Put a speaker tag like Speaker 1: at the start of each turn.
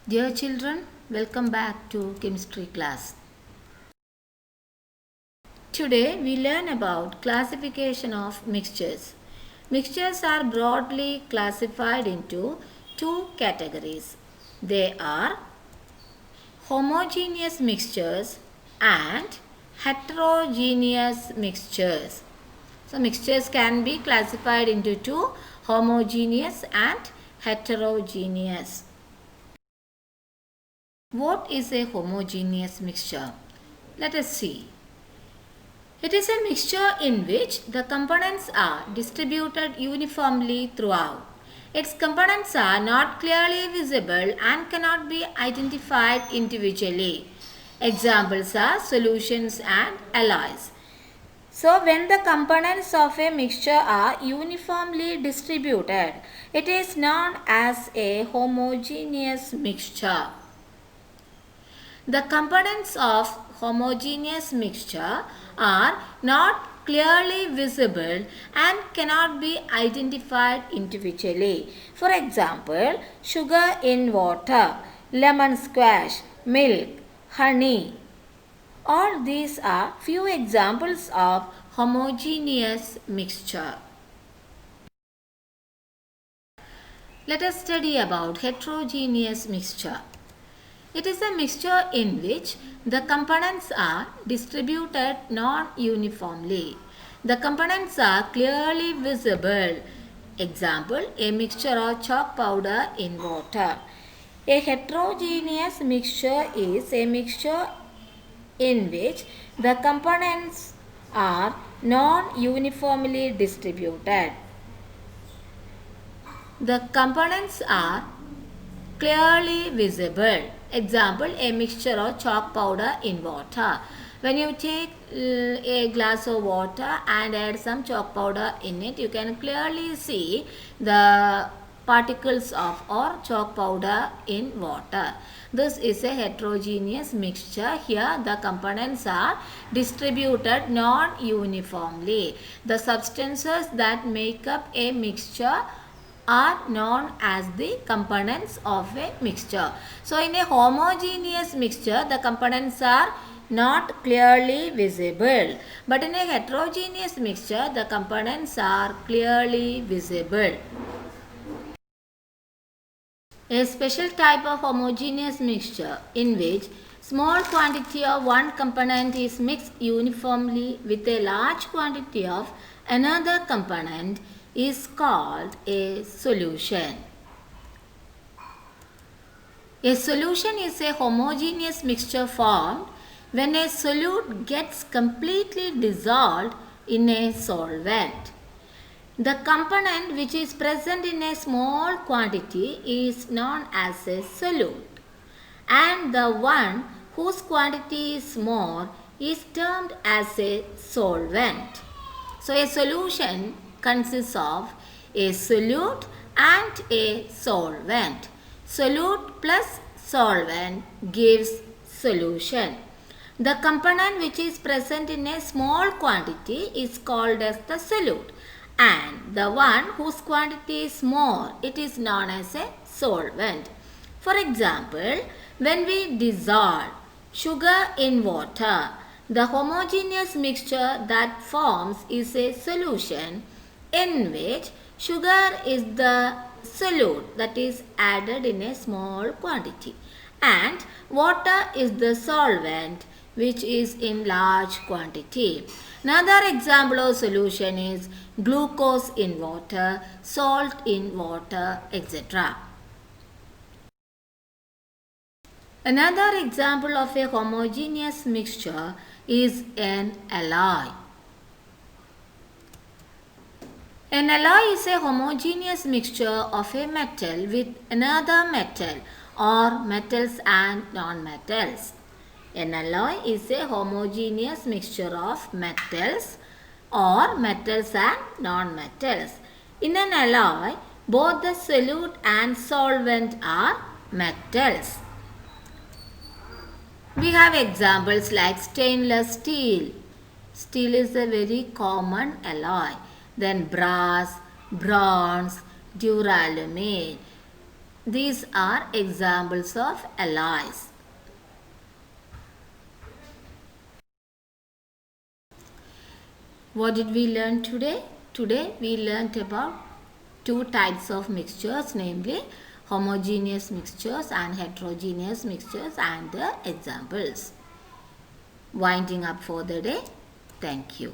Speaker 1: Dear children, welcome back to chemistry class. Today we learn about classification of mixtures. Mixtures are broadly classified into two categories. They are homogeneous mixtures and heterogeneous mixtures. So mixtures can be classified into two, homogeneous and heterogeneous. What is a homogeneous mixture? Let us see. It is a mixture in which the components are distributed uniformly throughout. Its components are not clearly visible and cannot be identified individually. Examples are solutions and alloys. So, when the components of a mixture are uniformly distributed, it is known as a homogeneous mixture. The components of homogeneous mixture are not clearly visible and cannot be identified individually. For example, sugar in water, lemon squash, milk, honey. All these are few examples of homogeneous mixture. Let us study about heterogeneous mixture. It is a mixture in which the components are distributed non-uniformly. The components are clearly visible. Example, a mixture of chalk powder in water. A heterogeneous mixture is a mixture in which the components are non-uniformly distributed. The components are clearly visible. Example, a mixture of chalk powder in water. When you take a glass of water and add some chalk powder in it, you can clearly see the particles of or chalk powder in water. This is a heterogeneous mixture. Here the components are distributed non-uniformly. The substances that make up a mixture are known as the components of a mixture. So, in a homogeneous mixture, the components are not clearly visible. But in a heterogeneous mixture, the components are clearly visible. A special type of homogeneous mixture in which small quantity of one component is mixed uniformly with a large quantity of another component is called a solution. A solution is a homogeneous mixture formed when a solute gets completely dissolved in a solvent. The component which is present in a small quantity is known as a solute, and the one whose quantity is more is termed as a solvent. So, a solution consists of a solute and a solvent. Solute plus solvent gives solution. The component which is present in a small quantity is called as the solute, and the one whose quantity is more, it is known as a solvent. For example, when we dissolve sugar in water, the homogeneous mixture that forms is a solution in which sugar is the solute that is added in a small quantity and water is the solvent which is in large quantity. Another example of solution is glucose in water, salt in water, etc. Another example of a homogeneous mixture is an alloy. An alloy is a homogeneous mixture of a metal with another metal or metals and non-metals. An alloy is a homogeneous mixture of metals or metals and non-metals. In an alloy, both the solute and solvent are metals. We have examples like stainless steel. Steel is a very common alloy. Then brass, bronze, duralumin. These are examples of alloys. What did we learn today? Today we learnt about two types of mixtures, namely homogeneous mixtures and heterogeneous mixtures, and the examples. Winding up for the day. Thank you.